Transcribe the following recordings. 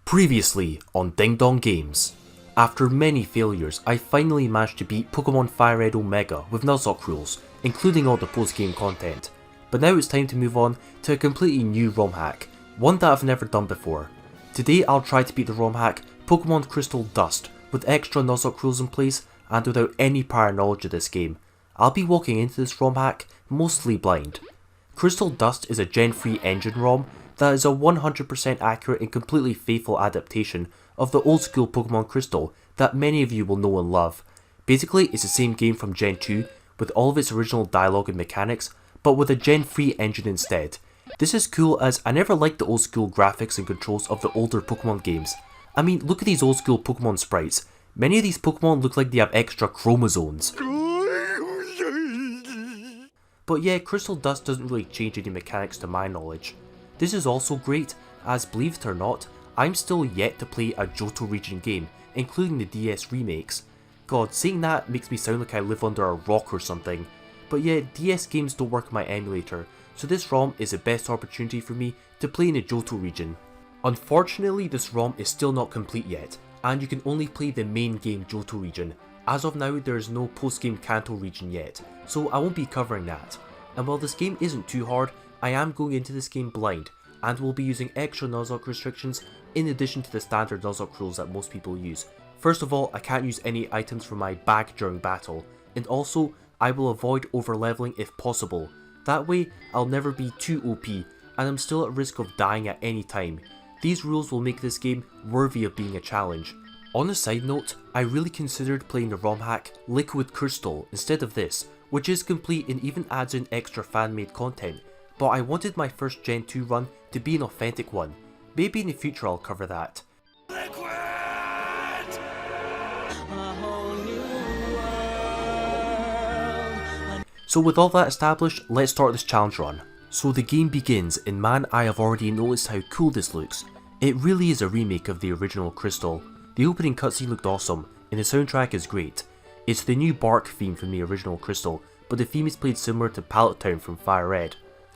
Previously on Ding Dong Games. After many failures, I finally managed to beat Pokemon Fire Red Omega with Nuzlocke Rules, including all the post-game content. But now it's time to move on to a completely new ROM hack, one that I've never done before. Today I'll try to beat the ROM hack Pokemon Crystal Dust with extra Nuzlocke rules in place and without any prior knowledge of this game. I'll be walking into this ROM hack mostly blind. Crystal Dust is a Gen 3 engine ROM that is a 100% accurate and completely faithful adaptation of the old school Pokemon Crystal that many of you will know and love. Basically, it's the same game from Gen 2 with all of its original dialogue and mechanics, but with a Gen 3 engine instead. This is cool as I never liked the old school graphics and controls of the older Pokemon games. I mean, look at these old school Pokemon sprites. Many of these Pokemon look like they have extra chromosomes. But yeah, Crystal Dust doesn't really change any mechanics to my knowledge. This is also great, as believe it or not, I'm still yet to play a Johto region game, including the DS remakes. God, saying that makes me sound like I live under a rock or something. But yeah, DS games don't work on my emulator, so this ROM is the best opportunity for me to play in the Johto region. Unfortunately, this ROM is still not complete yet, and you can only play the main game Johto region. As of now, there is no post-game Kanto region yet, so I won't be covering that. And while this game isn't too hard, I am going into this game blind, and will be using extra Nuzlocke restrictions in addition to the standard Nuzlocke rules that most people use. First of all, I can't use any items from my bag during battle, and also, I will avoid over leveling if possible. That way, I'll never be too OP, and I'm still at risk of dying at any time. These rules will make this game worthy of being a challenge. On a side note, I really considered playing the ROM hack Liquid Crystal instead of this, which is complete and even adds in extra fan-made content, but I wanted my first Gen 2 run to be an authentic one. Maybe in the future I'll cover that. So with all that established, let's start this challenge run. So the game begins, and man, I have already noticed how cool this looks. It really is a remake of the original Crystal. The opening cutscene looked awesome, and the soundtrack is great. It's the new Bark theme from the original Crystal, but the theme is played similar to Pallet Town from Fire Red.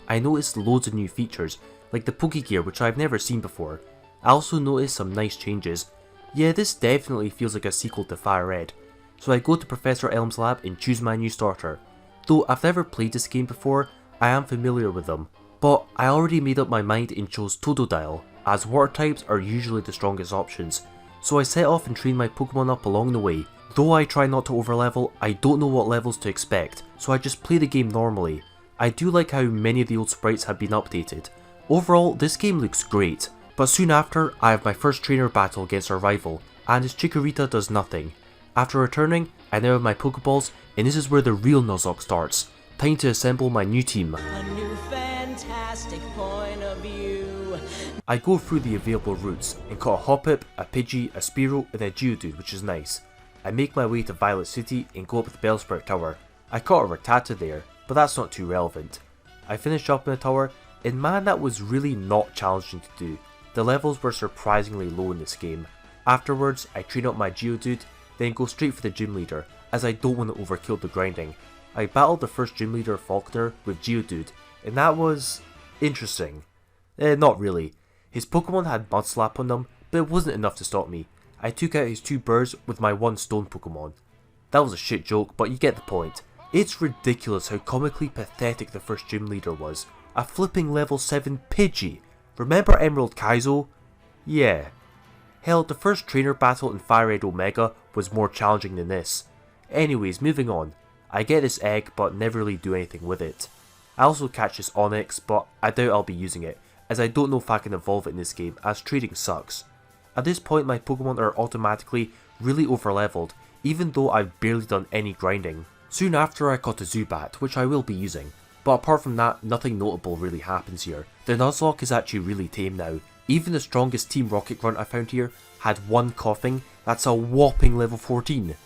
I noticed loads of new features, like the Pokegear which I've never seen before. I also noticed some nice changes. Yeah, this definitely feels like a sequel to Fire Red. So I go to Professor Elm's lab and choose my new starter. Though I've never played this game before, I am familiar with them. But I already made up my mind and chose Totodile, as water types are usually the strongest options. So I set off and train my Pokemon up along the way. Though I try not to overlevel, I don't know what levels to expect, so I just play the game normally. I do like how many of the old sprites have been updated. Overall, this game looks great, but soon after, I have my first trainer battle against our rival, and his Chikorita does nothing. After returning, I now have my Pokeballs, and this is where the real Nuzlocke starts. Time to assemble my new team. A new fantastic point of view. I go through the available routes, and caught a Hoppip, a Pidgey, a Spearow, and a Geodude, which is nice. I make my way to Violet City and go up to the Bellsprout Tower. I caught a Rattata there, but that's not too relevant. I finished up in the tower, and man, that was really not challenging to do. The levels were surprisingly low in this game. Afterwards, I train up my Geodude, then go straight for the gym leader, as I don't want to overkill the grinding. I battled the first gym leader Falconer with Geodude, and that was interesting. Not really. His Pokemon had Mud Slap on them, but it wasn't enough to stop me. I took out his 2 birds with my 1 stone Pokemon. That was a shit joke, but you get the point. It's ridiculous how comically pathetic the first gym leader was. A flipping level 7 Pidgey. Remember Emerald Kaizo? Yeah. Hell, the first trainer battle in Fire Red Omega was more challenging than this. Anyways, moving on. I get this egg but never really do anything with it. I also catch this Onyx, but I doubt I'll be using it, as I don't know if I can evolve it in this game, as trading sucks. At this point my Pokemon are automatically really overleveled, even though I've barely done any grinding. Soon after I caught a Zubat, which I will be using, but apart from that, nothing notable really happens here. The Nuzlocke is actually really tame now. Even the strongest Team Rocket grunt I found here had 1 coughing, that's a whopping level 14.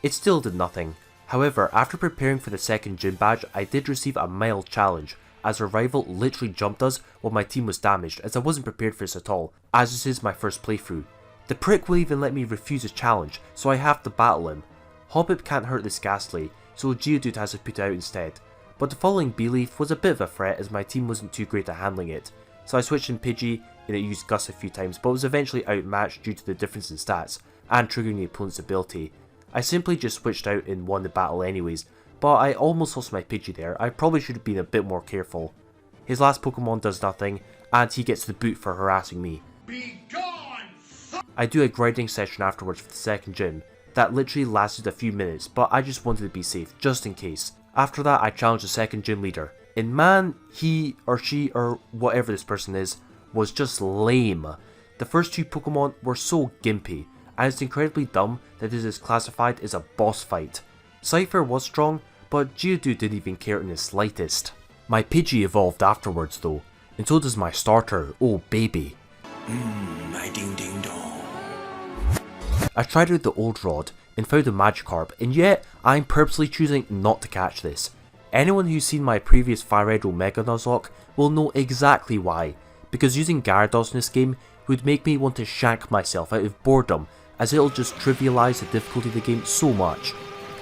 It still did nothing. However, after preparing for the second gym badge, I did receive a mild challenge, as our rival literally jumped us while my team was damaged, as I wasn't prepared for this at all, as this is my first playthrough. The prick will even let me refuse his challenge, so I have to battle him. Hoppip can't hurt this Ghastly, so Geodude has to put it out instead. But the following Beleaf was a bit of a threat as my team wasn't too great at handling it, so I switched in Pidgey, and it used Gus a few times, but was eventually outmatched due to the difference in stats and triggering the opponent's ability. I simply just switched out and won the battle anyways, but I almost lost my Pidgey there. I probably should have been a bit more careful. His last Pokemon does nothing, and he gets the boot for harassing me. Be gone! I do a grinding session afterwards for the second gym. That literally lasted a few minutes, but I just wanted to be safe, just in case. After that, I challenged the second gym leader. And man, he or she or whatever this person is, was just lame. The first two Pokemon were so gimpy, and it's incredibly dumb that this is classified as a boss fight. Cypher was strong, but Geodude didn't even care in the slightest. My Pidgey evolved afterwards though, and so does my starter, oh baby. My ding ding dong. I tried out the old rod and found a Magikarp, and yet I'm purposely choosing not to catch this. Anyone who's seen my previous Fire Red Omega Nuzlocke will know exactly why, because using Gyarados in this game would make me want to shank myself out of boredom, as it'll just trivialise the difficulty of the game so much.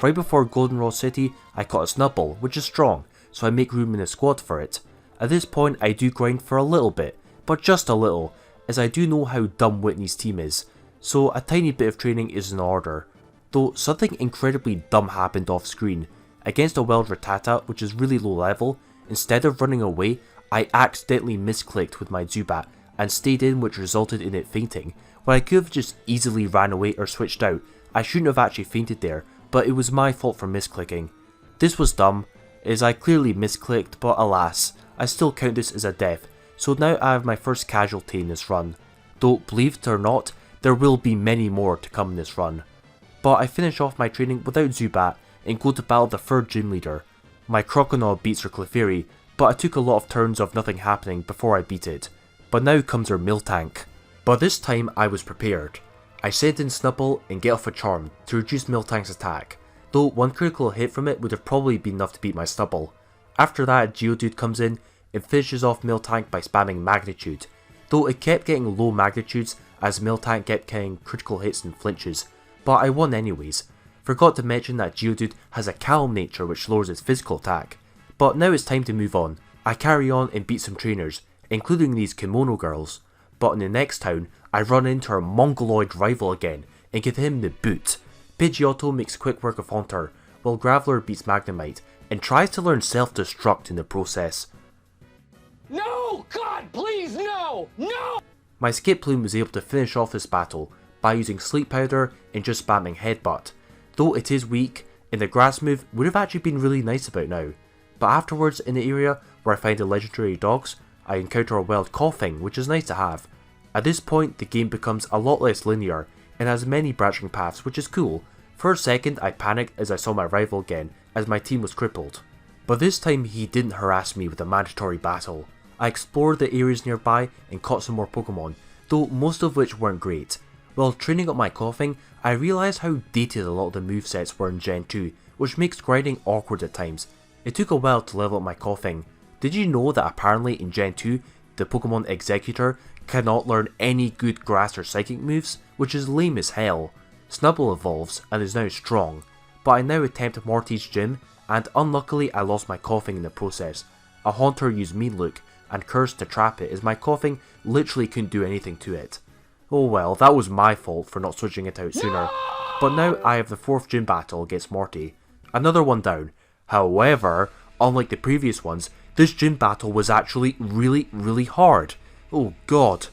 Right before Goldenrod City, I caught a Snubbull, which is strong, so I make room in the squad for it. At this point I do grind for a little bit, but just a little, as I do know how dumb Whitney's team is, so a tiny bit of training is in order. Though something incredibly dumb happened off screen. Against a wild Rattata, which is really low level, instead of running away, I accidentally misclicked with my Zubat and stayed in, which resulted in it fainting. When I could have just easily ran away or switched out, I shouldn't have actually fainted there, but it was my fault for misclicking. This was dumb, as I clearly misclicked, but alas, I still count this as a death, so now I have my first casualty in this run. Though, believe it or not, there will be many more to come in this run. But I finish off my training without Zubat and go to battle the third gym leader. My Croconaw beats her Clefairy, but I took a lot of turns of nothing happening before I beat it. But now comes her Miltank. But this time I was prepared. I sent in Snubbull and get off a Charm to reduce Miltank's attack, though one critical hit from it would have probably been enough to beat my Snubbull. After that, Geodude comes in and finishes off Miltank by spamming Magnitude, though it kept getting low magnitudes as Miltank kept getting critical hits and flinches, but I won anyways. Forgot to mention that Geodude has a calm nature which lowers its physical attack. But now it's time to move on. I carry on and beat some trainers, including these kimono girls, but in the next town I run into her mongoloid rival again and give him the boot. Pidgeotto makes quick work of Haunter, while Graveler beats Magnemite and tries to learn self-destruct in the process. No! God, please, no! No! My Skiploom was able to finish off this battle by using Sleep Powder and just spamming Headbutt. Though it is weak, and the grass move would have actually been really nice about now. But afterwards, in the area where I find the legendary dogs, I encounter a wild Coughing, which is nice to have. At this point, the game becomes a lot less linear and has many branching paths, which is cool. For a second, I panicked as I saw my rival again, as my team was crippled. But this time he didn't harass me with a mandatory battle. I explored the areas nearby and caught some more Pokemon, though most of which weren't great. While training up my Coughing, I realised how dated a lot of the movesets were in Gen 2, which makes grinding awkward at times. It took a while to level up my Coughing. Did you know that apparently in Gen 2, the Pokemon Executor cannot learn any good grass or psychic moves, which is lame as hell. Snubbull evolves and is now strong, but I now attempt Morty's gym, and unluckily I lost my Coughing in the process. A Haunter used Mean Look and cursed to trap it as my Coughing literally couldn't do anything to it. Oh well, that was my fault for not switching it out sooner, but now I have the fourth gym battle against Morty. Another one down. However, unlike the previous ones, this gym battle was actually really hard. Oh god.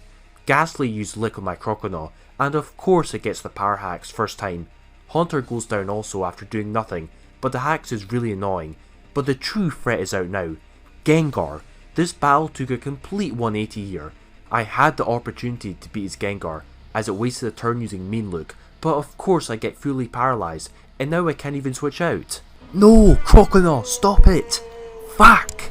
Ghastly used Lick on my Croconaw, and of course it gets the power hacks first time. Haunter goes down also after doing nothing, but the hacks is really annoying. But the true threat is out now. Gengar. This battle took a complete 180 here. I had the opportunity to beat his Gengar, as it wasted a turn using Mean Look, but of course I get fully paralysed, and now I can't even switch out. No, Croconaw, stop it! Fuck!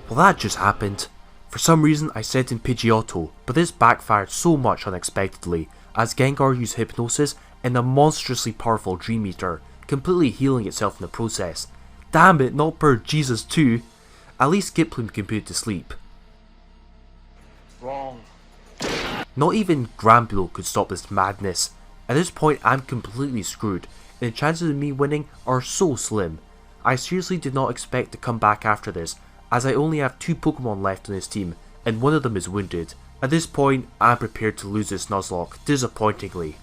Well, that just happened. For some reason I sent in Pidgeotto, but this backfired so much unexpectedly, as Gengar used Hypnosis and a monstrously powerful Dream Eater, completely healing itself in the process. Damn it, not per Jesus too. At least Skiploom can put it to sleep. Wrong. Not even Granbull could stop this madness. At this point I'm completely screwed, and the chances of me winning are so slim. I seriously did not expect to come back after this, as I only have 2 Pokemon left on this team, and one of them is wounded. At this point, I'm prepared to lose this Nuzlocke, disappointingly.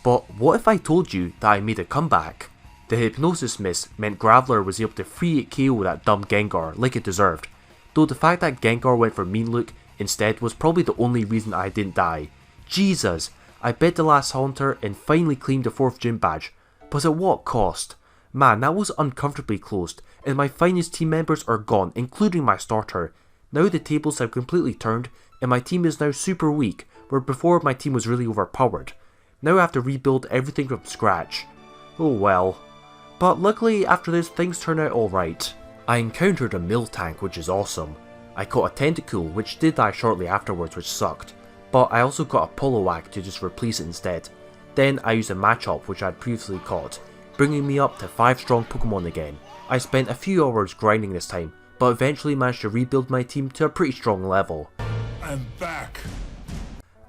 But what if I told you that I made a comeback? The hypnosis miss meant Graveler was able to free KO that dumb Gengar like it deserved, though the fact that Gengar went for Mean Look instead was probably the only reason I didn't die. Jesus, I bet the last Haunter and finally claimed the 4th gym badge, but at what cost? Man, that was uncomfortably close, and my finest team members are gone, including my starter. Now the tables have completely turned, and my team is now super weak, where before my team was really overpowered. Now I have to rebuild everything from scratch. Oh well. But luckily after this things turn out alright. I encountered a Miltank, which is awesome. I caught a Tentacool, which did die shortly afterwards, which sucked. But I also got a Poliwag to just replace it instead. Then I used a Machop, which I had previously caught, bringing me up to 5 strong Pokemon again. I spent a few hours grinding this time, but eventually managed to rebuild my team to a pretty strong level. I'm back.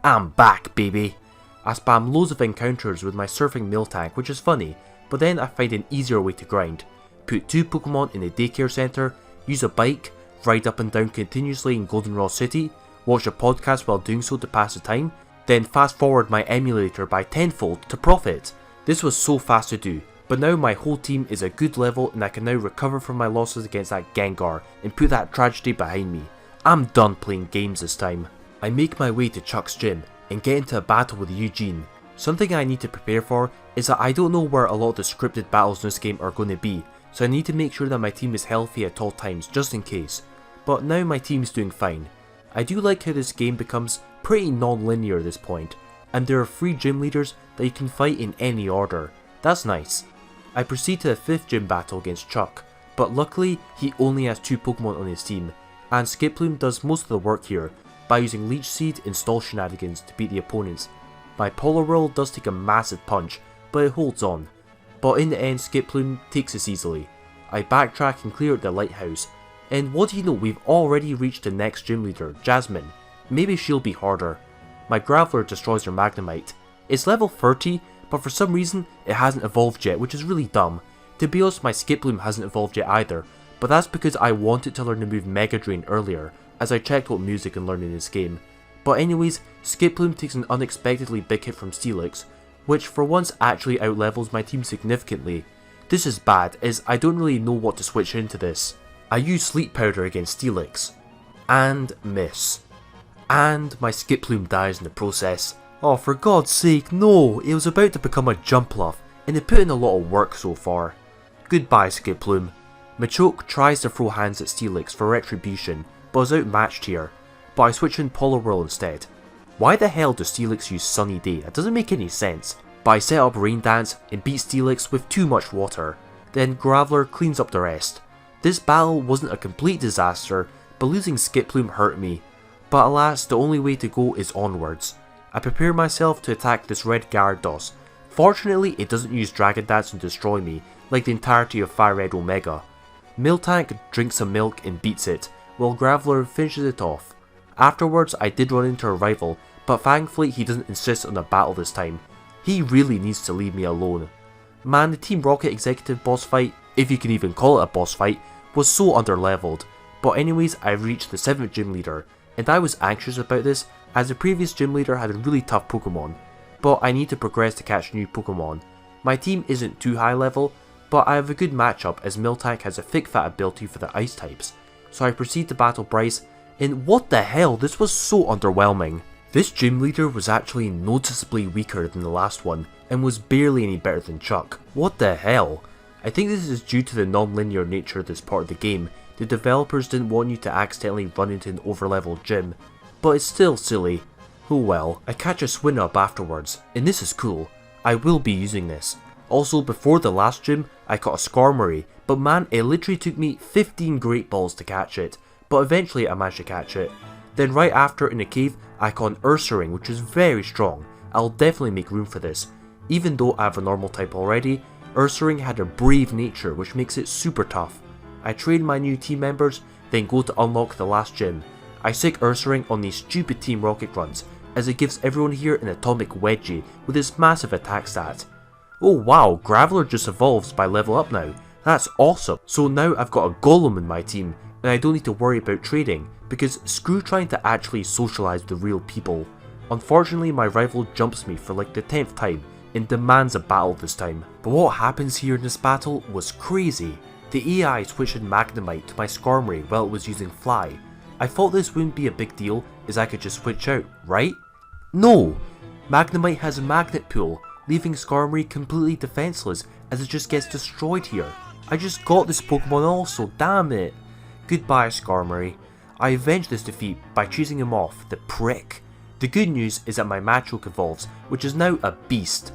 I'm back, baby. I spam loads of encounters with my surfing Miltank, which is funny, but then I find an easier way to grind. Put 2 Pokemon in a daycare centre, use a bike, ride up and down continuously in Goldenrod City, watch a podcast while doing so to pass the time, then fast forward my emulator by tenfold to profit. This was so fast to do, but now my whole team is a good level and I can now recover from my losses against that Gengar and put that tragedy behind me. I'm done playing games this time. I make my way to Chuck's gym and get into a battle with Eugene. Something I need to prepare for is that I don't know where a lot of the scripted battles in this game are going to be, so I need to make sure that my team is healthy at all times just in case. But now my team's doing fine. I do like how this game becomes pretty non-linear at this point, and there are 3 gym leaders that you can fight in any order. That's nice. I proceed to the 5th gym battle against Chuck, but luckily he only has 2 Pokemon on his team, and Skiploom does most of the work here by using Leech Seed and Stall Shenanigans to beat the opponents. My Poliwhirl does take a massive punch, but it holds on. But in the end Skiploom takes this easily. I backtrack and clear out the lighthouse, and what do you know, we've already reached the next gym leader, Jasmine. Maybe she'll be harder. My Graveler destroys her Magnemite. It's level 30, but for some reason it hasn't evolved yet, which is really dumb. To be honest, my Skiploom hasn't evolved yet either, but that's because I wanted to learn the move Mega Drain earlier, as I checked what moves I can learn in this game. But anyways, Skiploom takes an unexpectedly big hit from Steelix, which for once actually outlevels my team significantly. This is bad, as I don't really know what to switch into this. I use Sleep Powder against Steelix, and miss. And my Skiploom dies in the process. Oh, for God's sake, no! It was about to become a Jumpluff, and it put in a lot of work so far. Goodbye, Skiploom. Machoke tries to throw hands at Steelix for retribution, but is outmatched here, but I switch in Poliwhirl instead. Why the hell does Steelix use Sunny Day? That doesn't make any sense. But I set up Rain Dance and beat Steelix with too much water. Then Graveler cleans up the rest. This battle wasn't a complete disaster, but losing Skiploom hurt me. But alas, the only way to go is onwards. I prepare myself to attack this red Gyarados. Fortunately, it doesn't use Dragon Dance and destroy me, like the entirety of Fire Red Omega. Miltank drinks some milk and beats it, while Graveler finishes it off. Afterwards, I did run into a rival, but thankfully he doesn't insist on a battle this time. He really needs to leave me alone. Man, the Team Rocket Executive boss fight, if you can even call it a boss fight, was so underleveled. But anyways, I reached the 7th gym leader, and I was anxious about this as the previous gym leader had a really tough Pokemon. But I need to progress to catch new Pokemon. My team isn't too high level, but I have a good matchup as Miltank has a thick fat ability for the ice types. So I proceed to battle Bryce, and what the hell, this was so underwhelming. This gym leader was actually noticeably weaker than the last one, and was barely any better than Chuck. What the hell? I think this is due to the non-linear nature of this part of the game. The developers didn't want you to accidentally run into an overleveled gym, but it's still silly. Oh well. I catch a Swinub afterwards, and this is cool. I will be using this. Also, before the last gym, I caught a Skarmory, but man, it literally took me 15 Great Balls to catch it, but eventually I managed to catch it. Then right after in a cave, I caught an Ursaring, which is very strong. I'll definitely make room for this. Even though I have a normal type already, Ursaring had a brave nature which makes it super tough. I train my new team members, then go to unlock the last gym. I sick Ursaring on these stupid Team Rocket runs, as it gives everyone here an atomic wedgie with its massive attack stat. Oh wow, Graveler just evolves by level up now. That's awesome. So now I've got a Golem in my team, and I don't need to worry about trading because screw trying to actually socialise with the real people. Unfortunately, my rival jumps me for like the 10th time and demands a battle this time. But what happens here in this battle was crazy. The AI switched in Magnemite to my Skarmory while it was using Fly. I thought this wouldn't be a big deal as I could just switch out, right? No! Magnemite has a Magnet Pool, leaving Skarmory completely defenseless as it just gets destroyed here. I just got this Pokemon also, damn it! Goodbye Skarmory. I avenged this defeat by choosing him off, the prick. The good news is that my Machoke evolves, which is now a beast.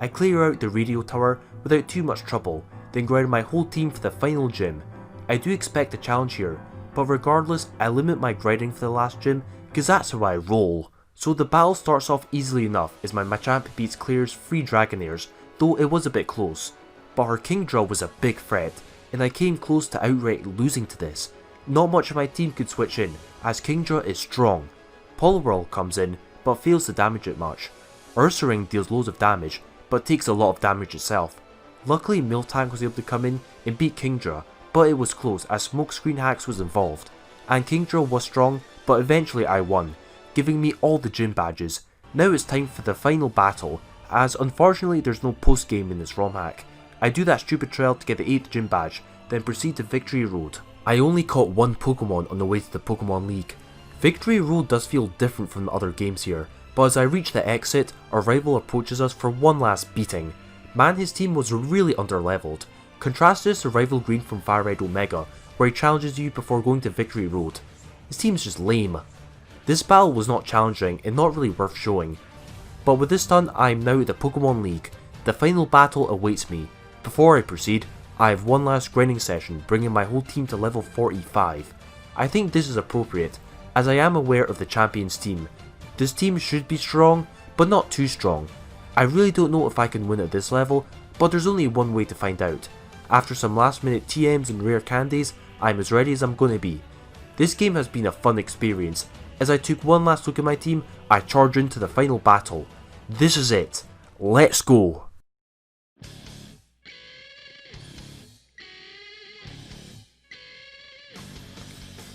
I clear out the radio tower without too much trouble, then ground my whole team for the final gym. I do expect a challenge here, but regardless I limit my grinding for the last gym because that's how I roll. So the battle starts off easily enough as my Machamp beats Claire's 3 Dragonairs, though it was a bit close. But her Kingdra was a big threat, and I came close to outright losing to this. Not much of my team could switch in, as Kingdra is strong. Poliwhirl comes in, but fails to damage it much. Ursaring deals loads of damage, but takes a lot of damage itself. Luckily Miltank was able to come in and beat Kingdra, but it was close as Smokescreen Hacks was involved. And Kingdra was strong, but eventually I won, giving me all the gym badges. Now it's time for the final battle, as unfortunately there's no post game in this ROM hack. I do that stupid trail to get the 8th gym badge, then proceed to Victory Road. I only caught one Pokemon on the way to the Pokemon League. Victory Road does feel different from the other games here, but as I reach the exit, our rival approaches us for one last beating. Man, his team was really underleveled. Contrast this to Rival Green from Fire Red Omega, where he challenges you before going to Victory Road. His team's just lame. This battle was not challenging and not really worth showing. But with this done, I am now at the Pokemon League. The final battle awaits me. Before I proceed, I have one last grinding session bringing my whole team to level 45. I think this is appropriate, as I am aware of the champions team. This team should be strong, but not too strong. I really don't know if I can win at this level, but there's only one way to find out. After some last minute TMs and rare candies, I'm as ready as I'm gonna be. This game has been a fun experience. As I took one last look at my team, I charge into the final battle. This is it. Let's go.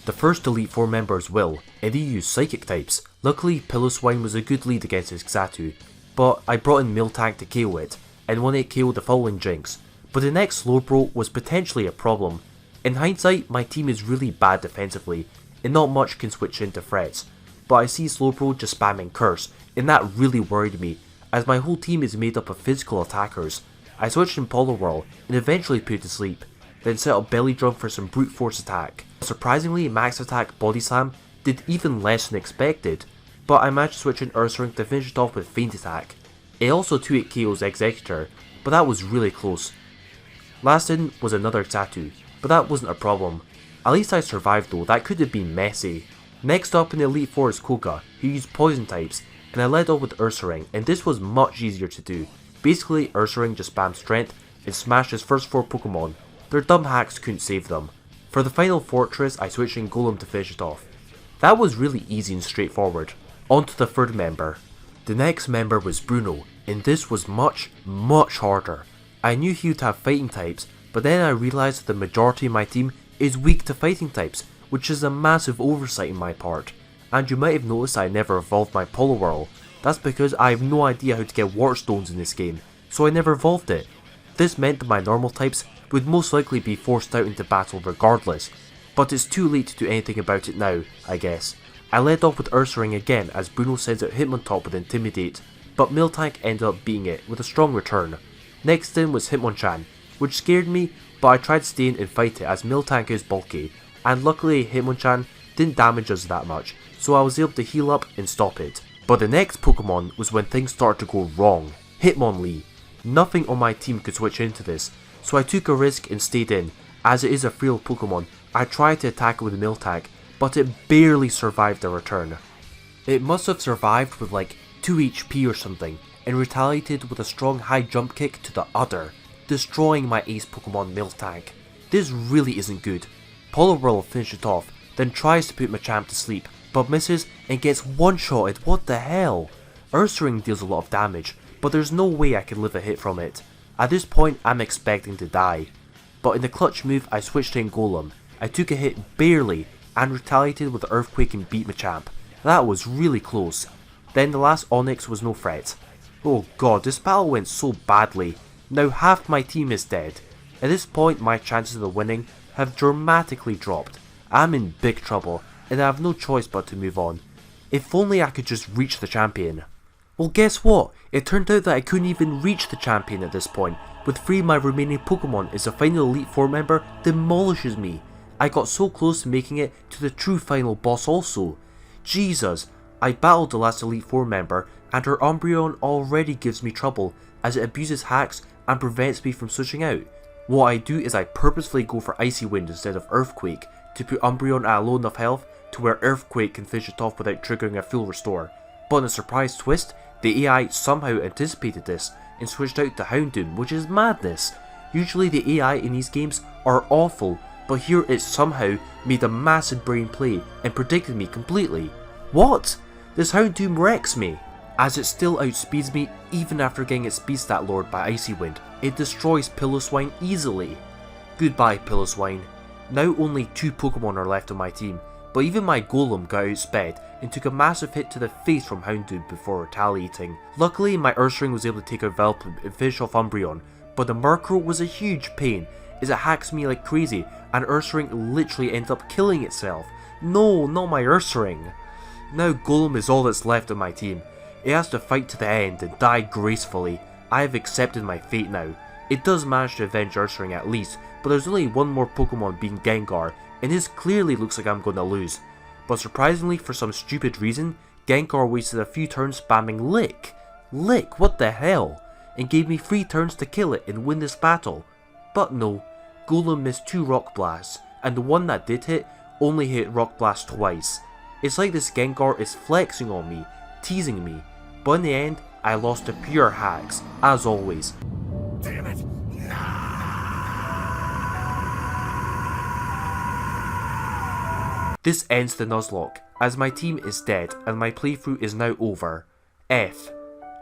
The first Elite Four members will, and they use Psychic types. Luckily, Piloswine was a good lead against his Xatu, but I brought in Miltank to KO it, and won it KO the following Jinx. But the next Slowbro was potentially a problem. In hindsight, my team is really bad defensively, and not much can switch into threats. But I see Slowbro just spamming Curse, and that really worried me, as my whole team is made up of physical attackers. I switched in Poliwhirl, and eventually put it to sleep, then set up Belly Drum for some brute force attack. Surprisingly, Max Attack Body Slam did even less than expected, but I managed to switch in Ursaring to finish it off with Feint Attack. It also 2-hit KO's Executor, but that was really close. Last in was another Xatu, but that wasn't a problem. At least I survived though, that could have been messy. Next up in the Elite Four is Koga, who used poison types, and I led off with Ursaring, and this was much easier to do. Basically, Ursaring just spammed Strength and smashed his first 4 Pokemon. Their dumb hacks couldn't save them. For the final fortress, I switched in Golem to finish it off. That was really easy and straightforward. On to the third member. The next member was Bruno, and this was much harder. I knew he would have fighting types, but then I realised that the majority of my team is weak to fighting types, which is a massive oversight on my part. And you might have noticed I never evolved my Poliwhirl. That's because I have no idea how to get Water Stones in this game, so I never evolved it. This meant that my normal types would most likely be forced out into battle regardless, but it's too late to do anything about it now, I guess. I led off with Ursaring again as Bruno sends out Hitmontop with Intimidate, but Miltank ended up beating it with a strong return. Next in was Hitmonchan, which scared me, but I tried to stay in and fight it as Miltank is bulky, and luckily Hitmonchan didn't damage us that much, so I was able to heal up and stop it. But the next Pokemon was when things started to go wrong. Hitmonlee. Nothing on my team could switch into this, so I took a risk and stayed in. As it is a frail Pokemon, I tried to attack it with Miltank, but it barely survived the return. It must have survived with like 2 HP or something, and retaliated with a strong high jump kick to the udder, destroying my ace Pokemon Miltank. This really isn't good. Poliwhirl finished it off, then tries to put Machamp to sleep, but misses and gets one-shotted. What the hell? Ursaring deals a lot of damage, but there's no way I can live a hit from it. At this point I'm expecting to die. But in the clutch move I switched to Golem. I took a hit barely and retaliated with the Earthquake and beat Machamp. That was really close. Then the last Onix was no threat. Oh god, this battle went so badly. Now half my team is dead. At this point my chances of winning have dramatically dropped. I'm in big trouble and I have no choice but to move on. If only I could just reach the champion. Well, guess what? It turned out that I couldn't even reach the champion at this point, with 3 of my remaining Pokemon as the final Elite Four member demolishes me. I got so close to making it to the true final boss also. Jesus, I battled the last Elite Four member and her Umbreon already gives me trouble as it abuses hacks and prevents me from switching out. What I do is I purposefully go for Icy Wind instead of Earthquake to put Umbreon at low enough health to where Earthquake can finish it off without triggering a full restore. But in a surprise twist, the AI somehow anticipated this and switched out to Houndoom, which is madness. Usually the AI in these games are awful, but here it somehow made a massive brain play and predicted me completely. What? This Houndoom wrecks me, as it still outspeeds me even after getting its speed stat lowered by Icy Wind. It destroys Piloswine easily. Goodbye Piloswine. Now only 2 Pokemon are left on my team, but even my Golem got outsped and took a massive hit to the face from Houndoom before retaliating. Luckily my Ursaring was able to take out Vileplume and finish off Umbreon, but the Murkrow was a huge pain as it hacks me like crazy and Ursaring literally ends up killing itself. No, not my Ursaring. Now Golem is all that's left of my team. It has to fight to the end and die gracefully. I have accepted my fate now. It does manage to avenge Ursaring at least, but there's only one more Pokemon being Gengar, and this clearly looks like I'm going to lose. But surprisingly, for some stupid reason, Gengar wasted a few turns spamming Lick. Lick, what the hell? And gave me 3 turns to kill it and win this battle. But no, Golem missed 2 Rock Blasts, and the one that did hit only hit Rock Blast twice. It's like this Gengar is flexing on me, teasing me, but in the end, I lost to pure hacks, as always. Damn it! This ends the Nuzlocke, as my team is dead and my playthrough is now over. F.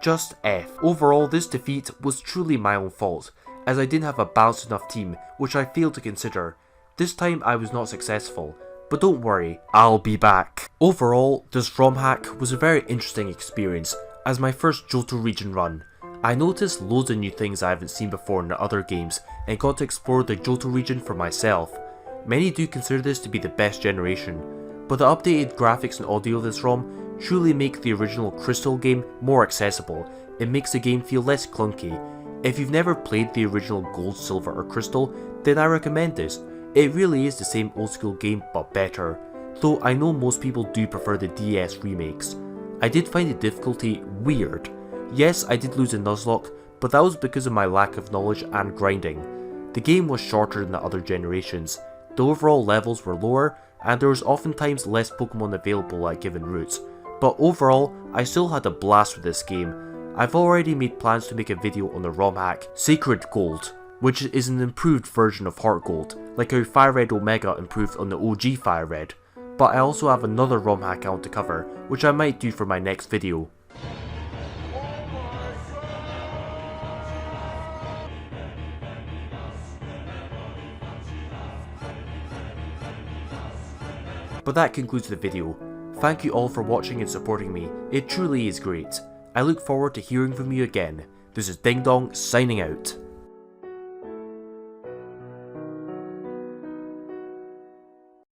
Just F. Overall, this defeat was truly my own fault, as I didn't have a balanced enough team, which I failed to consider. This time I was not successful, but don't worry, I'll be back. Overall, this ROM hack was a very interesting experience, as my first Johto region run. I noticed loads of new things I haven't seen before in the other games, and got to explore the Johto region for myself. Many do consider this to be the best generation, but the updated graphics and audio of this ROM truly make the original Crystal game more accessible. It makes the game feel less clunky. If you've never played the original Gold, Silver or Crystal, then I recommend this. It really is the same old school game but better, though I know most people do prefer the DS remakes. I did find the difficulty weird. Yes, I did lose a Nuzlocke, but that was because of my lack of knowledge and grinding. The game was shorter than the other generations. The overall levels were lower, and there was oftentimes less Pokemon available at given routes, but overall, I still had a blast with this game. I've already made plans to make a video on the ROM hack Sacred Gold, which is an improved version of Heart Gold, like how Fire Red Omega improved on the OG Fire Red, but I also have another ROM hack I want to cover, which I might do for my next video. But that concludes the video. Thank you all for watching and supporting me, it truly is great. I look forward to hearing from you again. This is Ding Dong signing out.